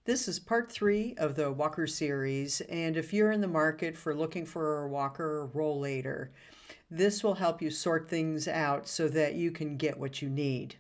This is part 3 of the walker series, and if you're in the market for looking for a walker or rollator, this will help you sort things out so that you can get what you need.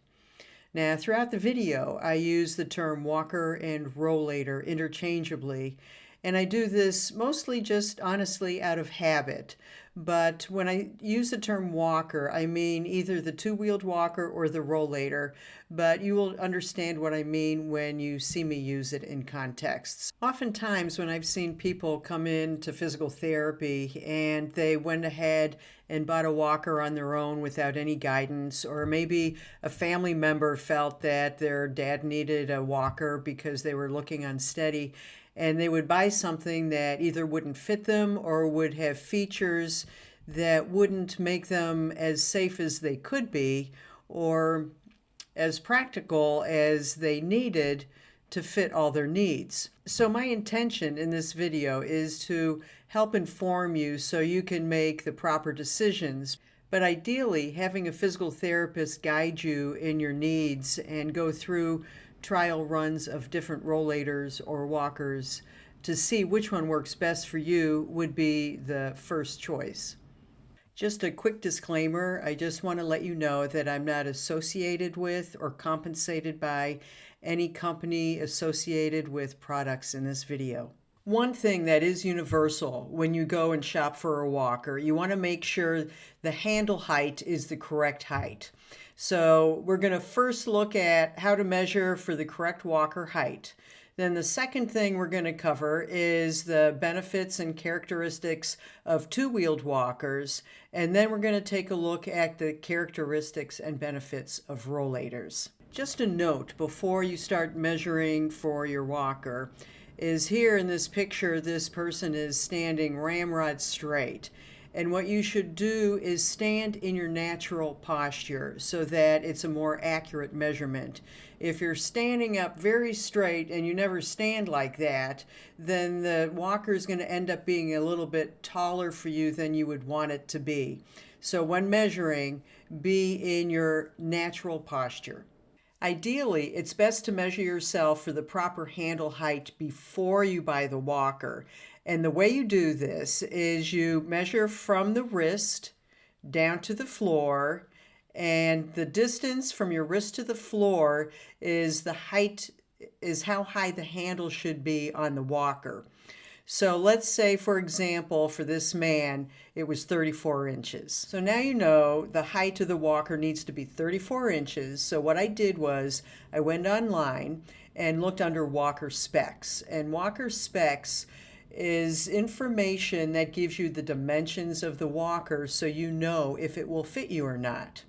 Now, throughout the video, I use the term walker and rollator interchangeably, and I do this mostly just honestly out of habit. But when I use the term walker, I mean either the two-wheeled walker or the rollator, but you will understand what I mean when you see me use it in contexts. Oftentimes when I've seen people come in to physical therapy and they went ahead and bought a walker on their own without any guidance, or maybe a family member felt that their dad needed a walker because they were looking unsteady, and they would buy something that either wouldn't fit them or would have features that wouldn't make them as safe as they could be or as practical as they needed to fit all their needs. So my intention in this video is to help inform you so you can make the proper decisions. But ideally, having a physical therapist guide you in your needs and go through trial runs of different rollators or walkers to see which one works best for you would be the first choice. Just a quick disclaimer, I just want to let you know that I'm not associated with or compensated by any company associated with products in this video. One thing that is universal when you go and shop for a walker, you want to make sure the handle height is the correct height. So we're going to first look at how to measure for the correct walker height. Then the second thing we're going to cover is the benefits and characteristics of two-wheeled walkers. And then we're going to take a look at the characteristics and benefits of rollators. Just a note before you start measuring for your walker is here in this picture, this person is standing ramrod straight. And what you should do is stand in your natural posture so that it's a more accurate measurement. If you're standing up very straight and you never stand like that, then the walker is going to end up being a little bit taller for you than you would want it to be. So when measuring, be in your natural posture. Ideally, it's best to measure yourself for the proper handle height before you buy the walker. And the way you do this is you measure from the wrist down to the floor, and the distance from your wrist to the floor is how high the handle should be on the walker. So let's say, for example, for this man, it was 34 inches. So now you know the height of the walker needs to be 34 inches. So what I did was I went online and looked under walker specs. And walker specs is information that gives you the dimensions of the walker so you know if it will fit you or not.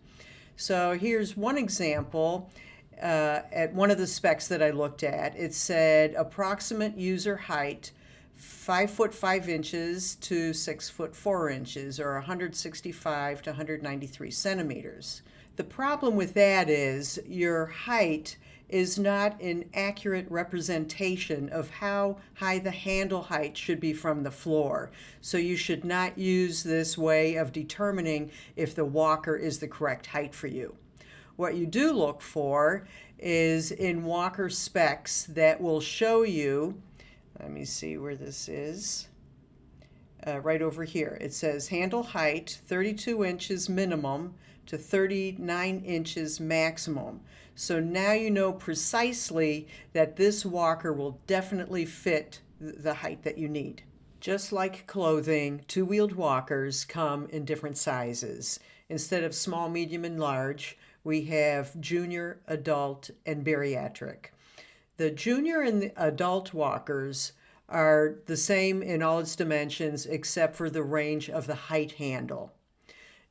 So here's one example. At one of the specs that I looked at, it said approximate user height 5 foot 5 inches to 6 foot 4 inches, or 165 to 193 centimeters. The problem with that is your height is not an accurate representation of how high the handle height should be from the floor. So you should not use this way of determining if the walker is the correct height for you. What you do look for is in walker specs that will show you, let me see where this is, right over here. It says handle height 32 inches minimum to 39 inches maximum. So now you know precisely that this walker will definitely fit the height that you need. Just like clothing, two-wheeled walkers come in different sizes. Instead of small, medium, and large, we have junior, adult, and bariatric. The junior and the adult walkers are the same in all its dimensions except for the range of the height handle.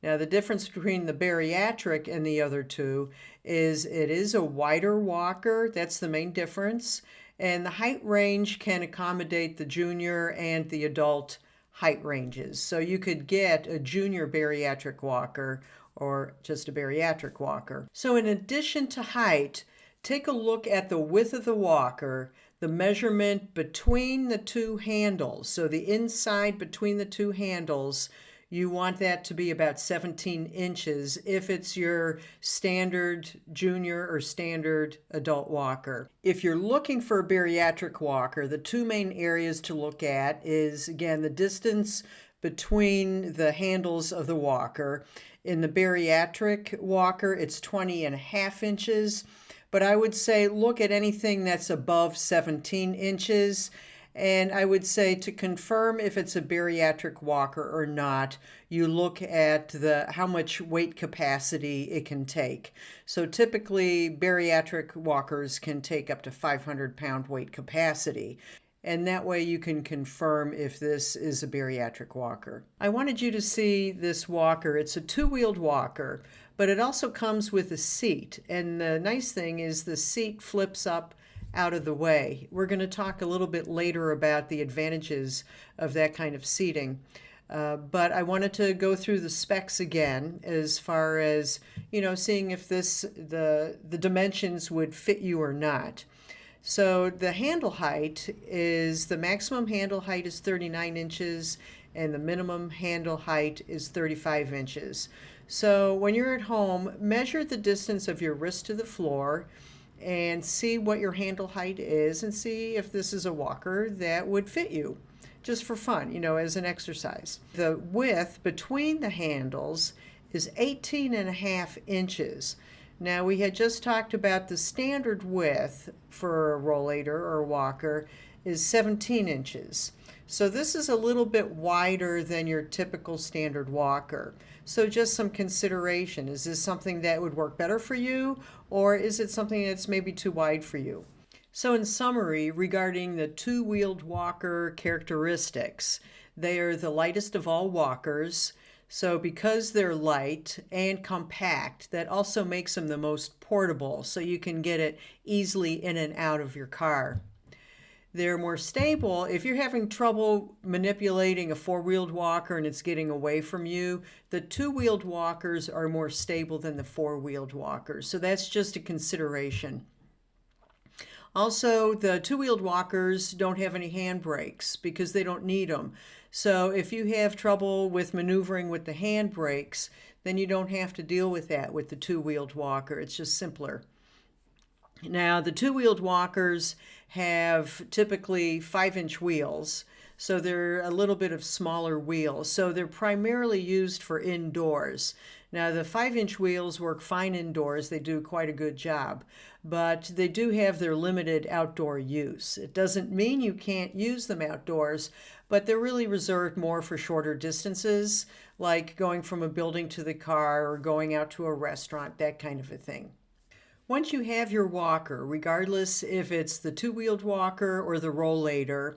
Now the difference between the bariatric and the other two is it is a wider walker. That's the main difference. And the height range can accommodate the junior and the adult height ranges. So you could get a junior bariatric walker or just a bariatric walker. So in addition to height, take a look at the width of the walker, the measurement between the two handles. So the inside between the two handles, You want that to be about 17 inches if it's your standard junior or standard adult walker. If you're looking for a bariatric walker, the two main areas to look at is, again, the distance between the handles of the walker. In the bariatric walker, it's 20.5 inches, but I would say look at anything that's above 17 inches. And I would say to confirm if it's a bariatric walker or not, you look at how much weight capacity it can take. So typically bariatric walkers can take up to 500-pound weight capacity. And that way you can confirm if this is a bariatric walker. I wanted you to see this walker. It's a two-wheeled walker, but it also comes with a seat. And the nice thing is the seat flips up out of the way. We're going to talk a little bit later about the advantages of that kind of seating. But I wanted to go through the specs again as far as, seeing if the dimensions would fit you or not. So the handle height the maximum handle height is 39 inches and the minimum handle height is 35 inches. So when you're at home, measure the distance of your wrist to the floor and see what your handle height is and see if this is a walker that would fit you, just for fun, as an exercise. The width between the handles is 18.5 inches. Now, we had just talked about the standard width for a rollator or walker is 17 inches. So this is a little bit wider than your typical standard walker. So just some consideration. Is this something that would work better for you, or is it something that's maybe too wide for you? So in summary, regarding the two-wheeled walker characteristics, they are the lightest of all walkers. So because they're light and compact, that also makes them the most portable, so you can get it easily in and out of your car. They're more stable. If you're having trouble manipulating a four-wheeled walker and it's getting away from you, the two-wheeled walkers are more stable than the four-wheeled walkers. So that's just a consideration. Also, the two-wheeled walkers don't have any handbrakes because they don't need them. So if you have trouble with maneuvering with the handbrakes, then you don't have to deal with that with the two-wheeled walker. It's just simpler. Now, the two-wheeled walkers have typically 5-inch wheels, so they're a little bit of smaller wheels. So they're primarily used for indoors. Now, the 5-inch wheels work fine indoors. They do quite a good job, but they do have their limited outdoor use. It doesn't mean you can't use them outdoors, but they're really reserved more for shorter distances, like going from a building to the car or going out to a restaurant, that kind of a thing. Once you have your walker, regardless if it's the two-wheeled walker or the rollator,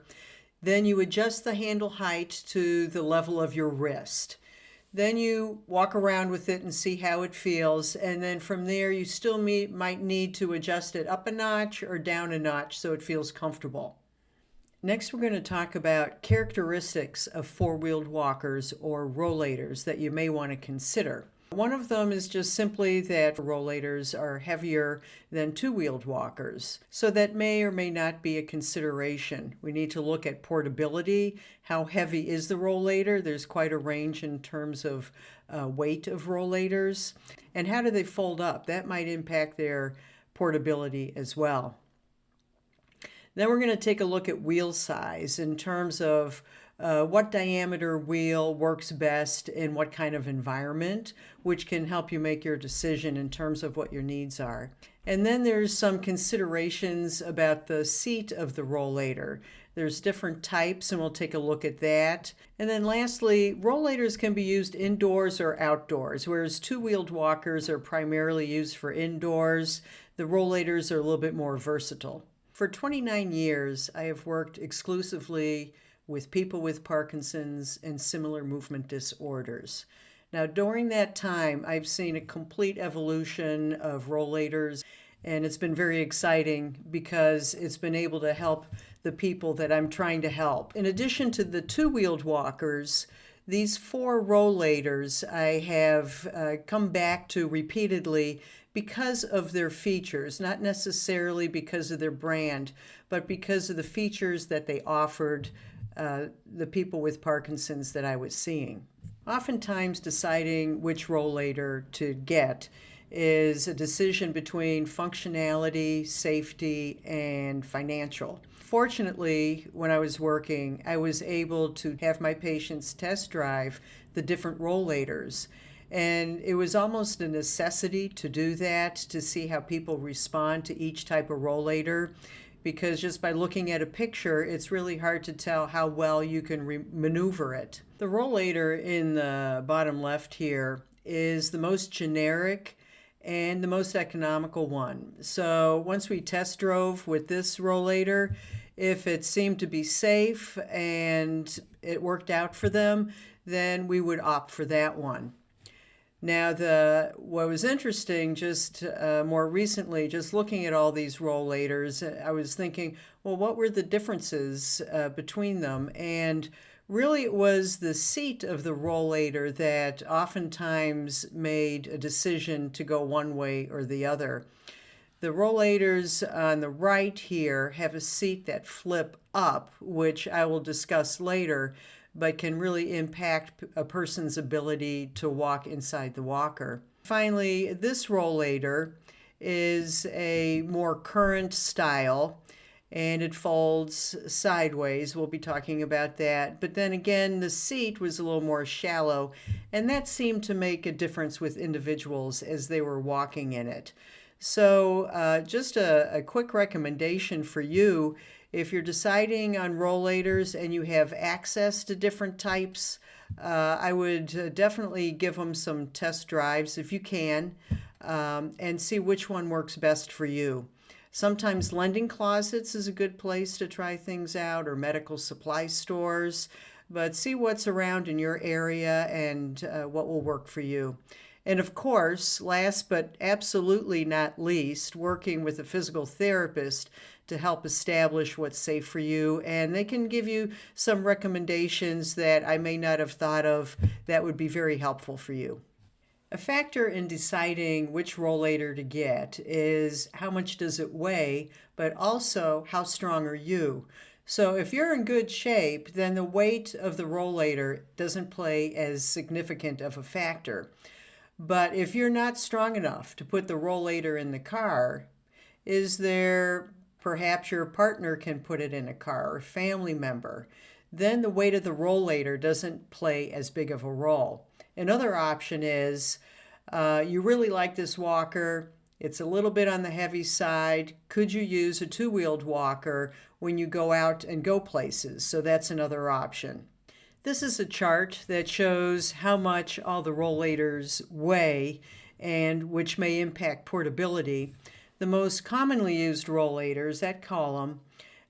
then you adjust the handle height to the level of your wrist. Then you walk around with it and see how it feels, and then from there you still might need to adjust it up a notch or down a notch so it feels comfortable. Next, we're going to talk about characteristics of four-wheeled walkers or rollators that you may want to consider. One of them is just simply that rollators are heavier than two-wheeled walkers, so that may or may not be a consideration. We need to look at portability. How heavy is the rollator? There's quite a range in terms of weight of rollators. And how do they fold up? That might impact their portability as well. Then we're going to take a look at wheel size in terms of what diameter wheel works best in what kind of environment, which can help you make your decision in terms of what your needs are. And then there's some considerations about the seat of the rollator. There's different types, and we'll take a look at that. And then lastly, rollators can be used indoors or outdoors, whereas two-wheeled walkers are primarily used for indoors. The rollators are a little bit more versatile. For 29 years, I have worked exclusively with people with Parkinson's and similar movement disorders. Now, during that time, I've seen a complete evolution of rollators, and it's been very exciting because it's been able to help the people that I'm trying to help. In addition to the two-wheeled walkers, these four rollators I have come back to repeatedly because of their features, not necessarily because of their brand, but because of the features that they offered the people with Parkinson's that I was seeing. Oftentimes, deciding which rollator to get is a decision between functionality, safety, and financial. Fortunately, when I was working, I was able to have my patients test drive the different rollators. And it was almost a necessity to do that to see how people respond to each type of rollator, because just by looking at a picture, it's really hard to tell how well you can maneuver it. The rollator in the bottom left here is the most generic and the most economical one. So once we test drove with this rollator, if it seemed to be safe and it worked out for them, then we would opt for that one. Now, what was interesting just more recently, just looking at all these rollators, I was thinking, well, what were the differences between them? And really, it was the seat of the rollator that oftentimes made a decision to go one way or the other. The rollators on the right here have a seat that flip up, which I will discuss later, but can really impact a person's ability to walk inside the walker. Finally, this rollator is a more current style, and it folds sideways. We'll be talking about that. But then again, the seat was a little more shallow, and that seemed to make a difference with individuals as they were walking in it. So just a quick recommendation for you: if you're deciding on rollators and you have access to different types, I would definitely give them some test drives if you can, and see which one works best for you. Sometimes lending closets is a good place to try things out, or medical supply stores, but see what's around in your area and what will work for you. And of course, last but absolutely not least, working with a physical therapist to help establish what's safe for you. And they can give you some recommendations that I may not have thought of that would be very helpful for you. A factor in deciding which rollator to get is how much does it weigh, but also how strong are you. So if you're in good shape, then the weight of the rollator doesn't play as significant of a factor. But if you're not strong enough to put the rollator in the car, is there perhaps your partner can put it in a car, or a family member? Then the weight of the rollator doesn't play as big of a role. Another option is you really like this walker, it's a little bit on the heavy side. Could you use a two-wheeled walker when you go out and go places? So that's another option. This is a chart that shows how much all the rollators weigh, and which may impact portability. The most commonly used rollators, that column,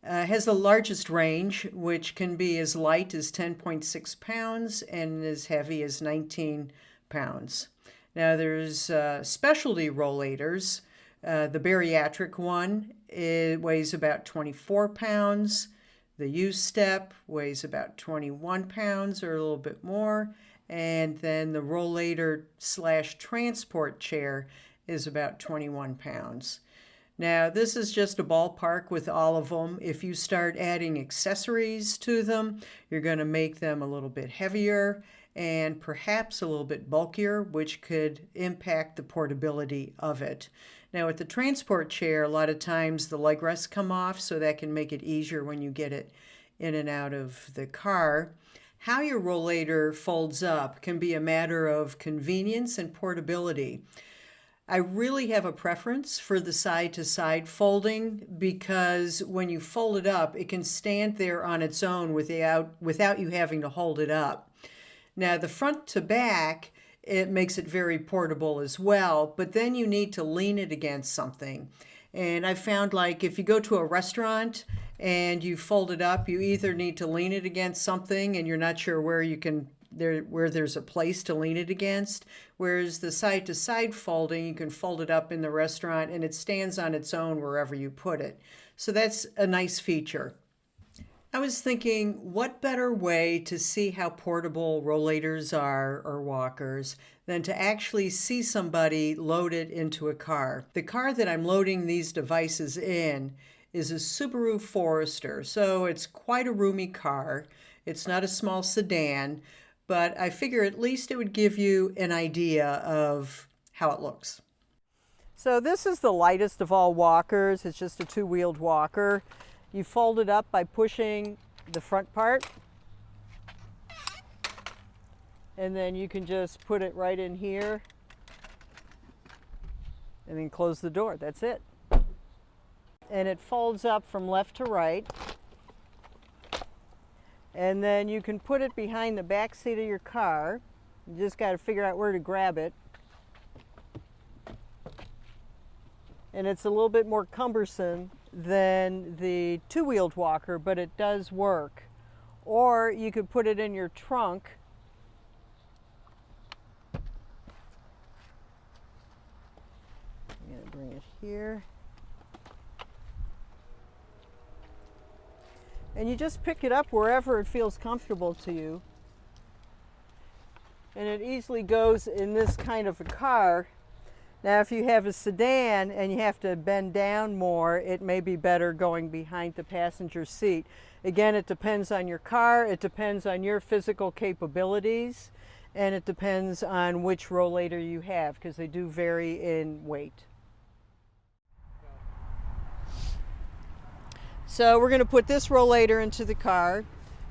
has the largest range, which can be as light as 10.6 pounds and as heavy as 19 pounds. Now there's specialty rollators. The bariatric one, it weighs about 24 pounds. The U-step weighs about 21 pounds or a little bit more. And then the rollator/transport chair is about 21 pounds. Now, this is just a ballpark with all of them. If you start adding accessories to them, you're going to make them a little bit heavier and perhaps a little bit bulkier, which could impact the portability of it. Now, with the transport chair, a lot of times the leg rests come off, so that can make it easier when you get it in and out of the car. How your rollator folds up can be a matter of convenience and portability. I really have a preference for the side-to-side folding, because when you fold it up, it can stand there on its own without you having to hold it up. Now, the front to back, it makes it very portable as well, but then you need to lean it against something. And I found, like, if you go to a restaurant and you fold it up, you either need to lean it against something and you're not sure where there's a place to lean it against. Whereas the side-to-side folding, you can fold it up in the restaurant and it stands on its own wherever you put it. So that's a nice feature. I was thinking, what better way to see how portable rollators are, or walkers, than to actually see somebody load it into a car. The car that I'm loading these devices in is a Subaru Forester, so it's quite a roomy car. It's not a small sedan, but I figure at least it would give you an idea of how it looks. So this is the lightest of all walkers. It's just a two-wheeled walker. You fold it up by pushing the front part, and then you can just put it right in here and then close the door. That's it. And it folds up from left to right. And then you can put it behind the back seat of your car. You just got to figure out where to grab it. And it's a little bit more cumbersome than the two-wheeled walker, but it does work. Or you could put it in your trunk. I'm going to bring it here. And you just pick it up wherever it feels comfortable to you. And it easily goes in this kind of a car. Now, if you have a sedan and you have to bend down more, it may be better going behind the passenger seat. Again, it depends on your car, it depends on your physical capabilities, and it depends on which rollator you have, because they do vary in weight. So we're going to put this rollator into the car.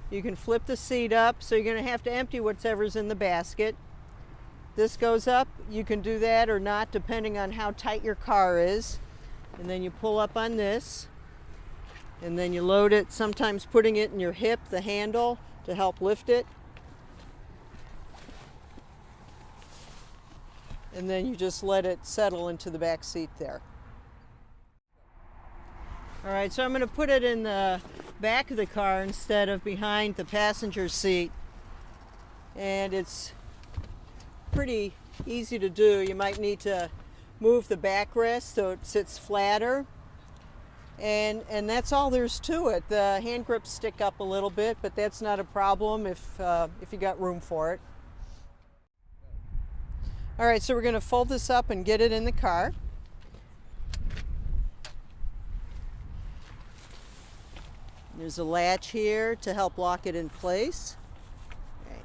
You can flip the seat up, so you're going to have to empty whatever's in the basket. This goes up. You can do that or not, depending on how tight your car is. And then you pull up on this, and then you load it, sometimes putting it in your hip, the handle, to help lift it. And then you just let it settle into the back seat there. All right, so I'm going to put it in the back of the car instead of behind the passenger seat. And it's pretty easy to do. You might need to move the backrest so it sits flatter. And that's all there's to it. The hand grips stick up a little bit, but that's not a problem if you got room for it. All right, so we're going to fold this up and get it in the car. There's a latch here to help lock it in place. Okay.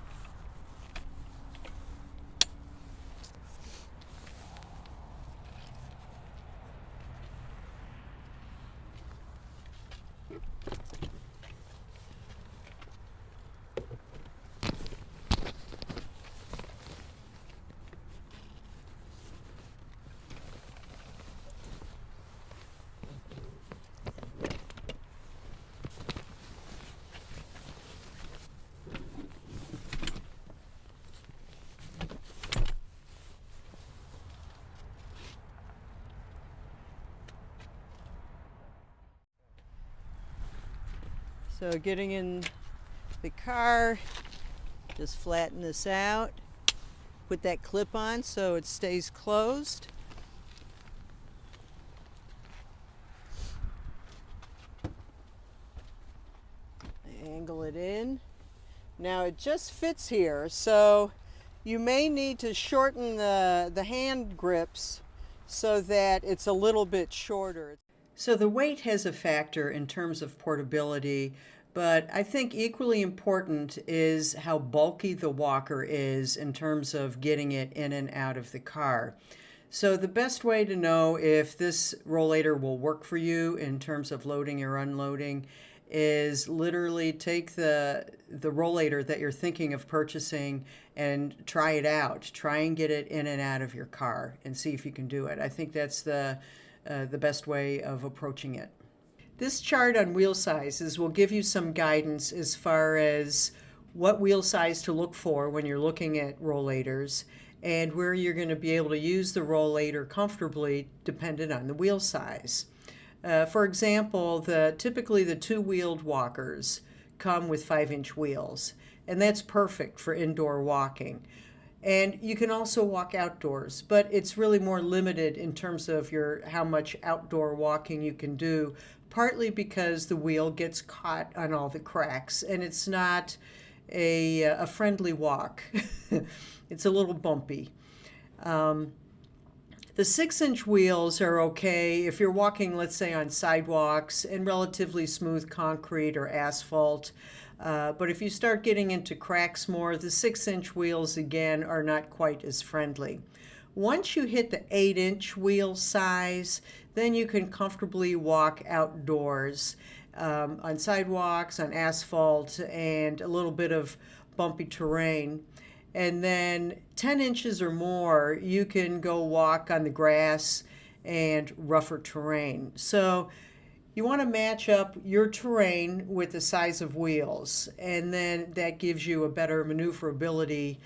So getting in the car, just flatten this out, put that clip on so it stays closed. Angle it in. Now it just fits here, so you may need to shorten the hand grips so that it's a little bit shorter. So the weight has a factor in terms of portability, but I think equally important is how bulky the walker is in terms of getting it in and out of the car. So the best way to know if this rollator will work for you in terms of loading or unloading is literally take the rollator that you're thinking of purchasing and try it out. Try and get it in and out of your car and see if you can do it. I think that's the best way of approaching it. This chart on wheel sizes will give you some guidance as far as what wheel size to look for when you're looking at rollators and where you're going to be able to use the rollator comfortably dependent on the wheel size. For example, typically the two-wheeled walkers come with 5-inch wheels, and that's perfect for indoor walking. And you can also walk outdoors, but it's really more limited in terms of how much outdoor walking you can do, partly because the wheel gets caught on all the cracks, and it's not a friendly walk. It's a little bumpy. The 6-inch wheels are okay if you're walking, let's say, on sidewalks and relatively smooth concrete or asphalt. But if you start getting into cracks more, the 6-inch wheels again are not quite as friendly. Once you hit the 8-inch wheel size, then you can comfortably walk outdoors on sidewalks, on asphalt, and a little bit of bumpy terrain. And then 10 inches or more, you can go walk on the grass and rougher terrain. So you want to match up your terrain with the size of wheels, and then that gives you a better maneuverability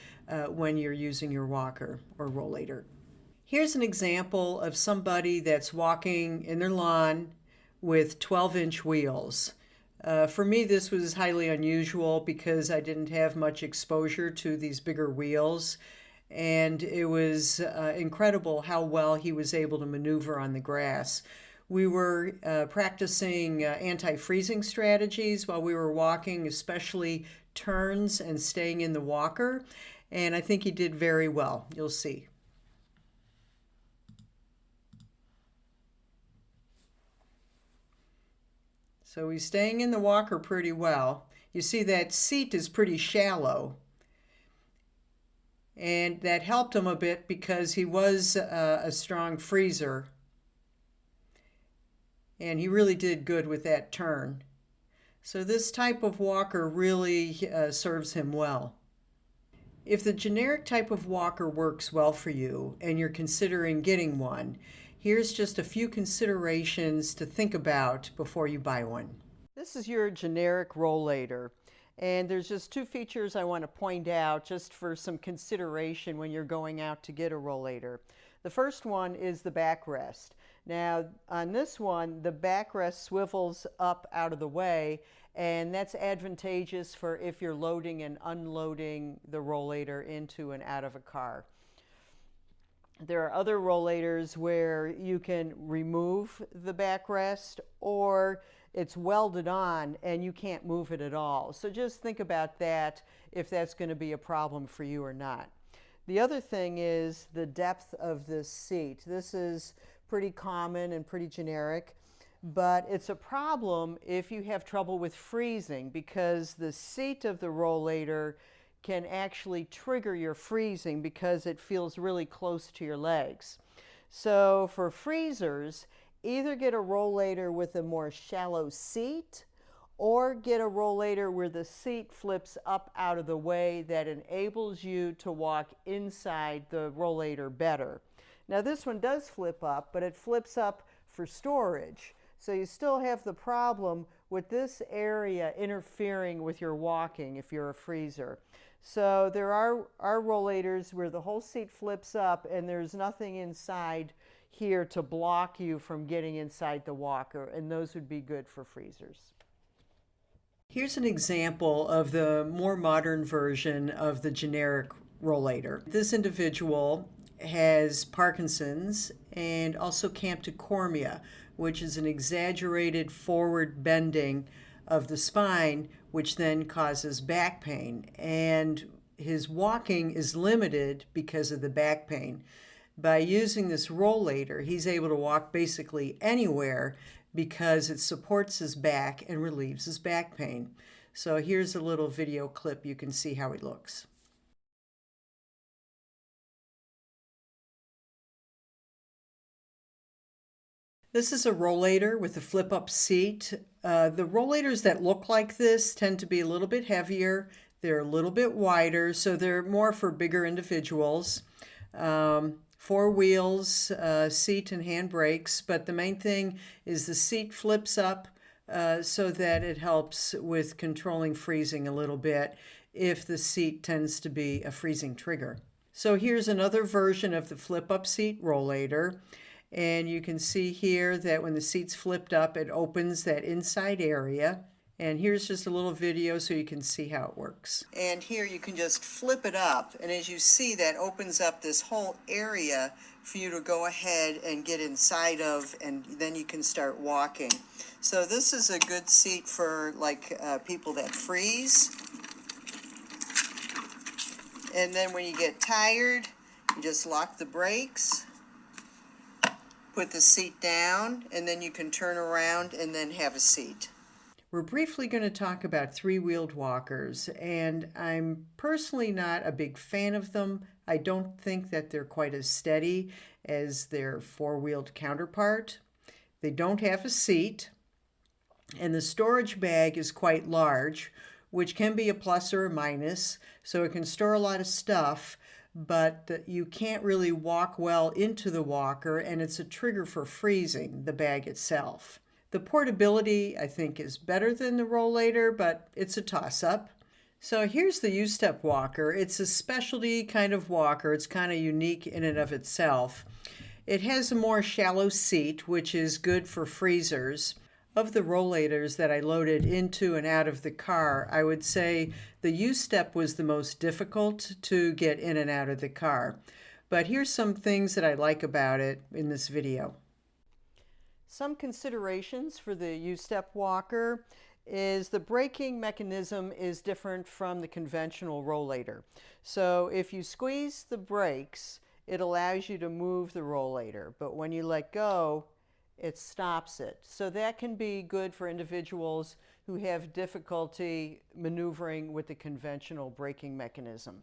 when you're using your walker or rollator. Here's an example of somebody that's walking in their lawn with 12-inch wheels. For me, this was highly unusual because I didn't have much exposure to these bigger wheels, and it was incredible how well he was able to maneuver on the grass. We were practicing anti-freezing strategies while we were walking, especially turns and staying in the walker, and I think he did very well. You'll see. So he's staying in the walker pretty well. You see that seat is pretty shallow. And that helped him a bit because he was a strong freezer. And he really did good with that turn. So this type of walker really serves him well. If the generic type of walker works well for you and you're considering getting one, here's just a few considerations to think about before you buy one. This is your generic rollator, and there's just two features I want to point out just for some consideration when you're going out to get a rollator. The first one is the backrest. Now on this one, the backrest swivels up out of the way, and that's advantageous for if you're loading and unloading the rollator into and out of a car. There are other rollators where you can remove the backrest, or it's welded on and you can't move it at all. So just think about that, if that's going to be a problem for you or not. The other thing is the depth of this seat. This is pretty common and pretty generic, but it's a problem if you have trouble with freezing, because the seat of the rollator can actually trigger your freezing because it feels really close to your legs. So for freezers, either get a rollator with a more shallow seat, or get a rollator where the seat flips up out of the way that enables you to walk inside the rollator better. Now this one does flip up, but it flips up for storage. So you still have the problem with this area interfering with your walking if you're a freezer. So there are rollators where the whole seat flips up and there's nothing inside here to block you from getting inside the walker, and those would be good for freezers. Here's an example of the more modern version of the generic rollator. This individual has Parkinson's and also camptocormia, which is an exaggerated forward bending of the spine, which then causes back pain. And his walking is limited because of the back pain. By using this rollator, he's able to walk basically anywhere because it supports his back and relieves his back pain. So here's a little video clip. You can see how he looks. This is a rollator with a flip-up seat. The rollators that look like this tend to be a little bit heavier. They're a little bit wider, so they're more for bigger individuals. 4 wheels, seat and hand brakes, but the main thing is the seat flips up so that it helps with controlling freezing a little bit if the seat tends to be a freezing trigger. So here's another version of the flip-up seat rollator. And you can see here that when the seat's flipped up, it opens that inside area. And here's just a little video so you can see how it works. And here you can just flip it up. And as you see, that opens up this whole area for you to go ahead and get inside of, and then you can start walking. So this is a good seat for like people that freeze. And then when you get tired, you just lock the brakes, put the seat down, and then you can turn around and then have a seat. We're briefly going to talk about three-wheeled walkers, and I'm personally not a big fan of them. I don't think that they're quite as steady as their four-wheeled counterpart. They don't have a seat, and the storage bag is quite large, which can be a plus or a minus, so it can store a lot of stuff, but you can't really walk well into the walker, and it's a trigger for freezing the bag itself. The portability, I think, is better than the Rollator, but it's a toss-up. So here's the U-Step walker. It's a specialty kind of walker. It's kind of unique in and of itself. It has a more shallow seat, which is good for freezers. Of the Rollators that I loaded into and out of the car, I would say the U-Step was the most difficult to get in and out of the car. But here's some things that I like about it in this video. Some considerations for the U-Step walker is the braking mechanism is different from the conventional Rollator. So if you squeeze the brakes, it allows you to move the Rollator, but when you let go, it stops it. So that can be good for individuals who have difficulty maneuvering with the conventional braking mechanism.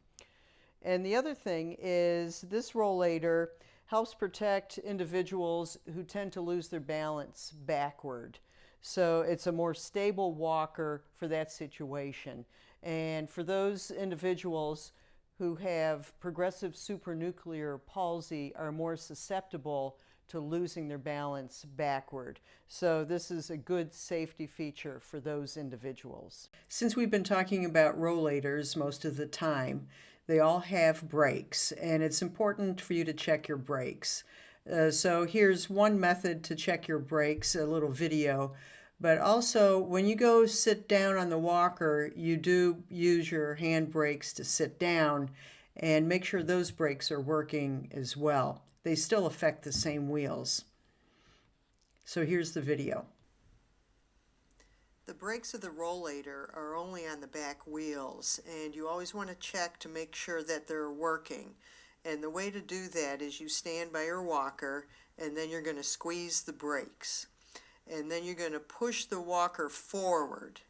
And the other thing is this Rollator helps protect individuals who tend to lose their balance backward. So it's a more stable walker for that situation. And for those individuals who have progressive supranuclear palsy are more susceptible to losing their balance backward. So this is a good safety feature for those individuals. Since we've been talking about Rollators most of the time, they all have brakes, and it's important for you to check your brakes. So here's one method to check your brakes, a little video. But also, when you go sit down on the walker, you do use your hand brakes to sit down, and make sure those brakes are working as well. They still affect the same wheels. So here's the video. The brakes of the Rollator are only on the back wheels, and you always want to check to make sure that they're working. And the way to do that is you stand by your walker, and then you're going to squeeze the brakes. And then you're going to push the walker forward.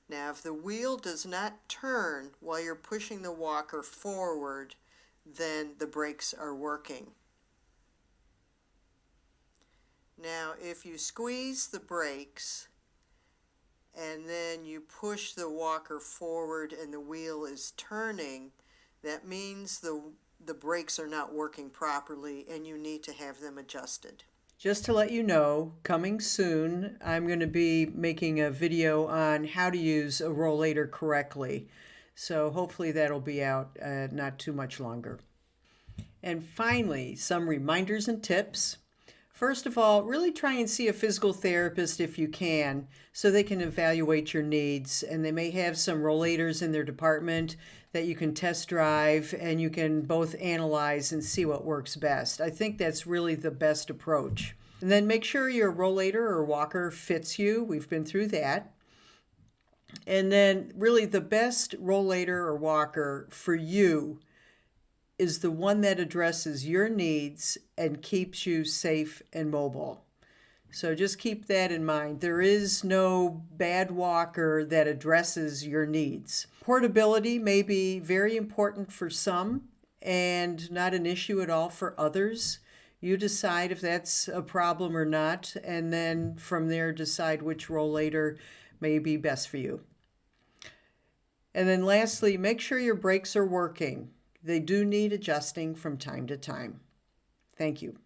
Now, if the wheel does not turn while you're pushing the walker forward, then the brakes are working. Now, if you squeeze the brakes and then you push the walker forward and the wheel is turning, that means the brakes are not working properly and you need to have them adjusted. Just to let you know, coming soon, I'm going to be making a video on how to use a Rollator correctly. So hopefully that'll be out not too much longer. And finally, some reminders and tips. First of all, really try and see a physical therapist if you can, so they can evaluate your needs. And they may have some Rollators in their department that you can test drive, and you can both analyze and see what works best. I think that's really the best approach. And then make sure your Rollator or walker fits you. We've been through that. And then really the best Rollator or walker for you is the one that addresses your needs and keeps you safe and mobile. So just keep that in mind. There is no bad walker that addresses your needs. Portability may be very important for some and not an issue at all for others. You decide if that's a problem or not, and then from there decide which Rollator may be best for you. And then lastly, make sure your brakes are working. They do need adjusting from time to time. Thank you.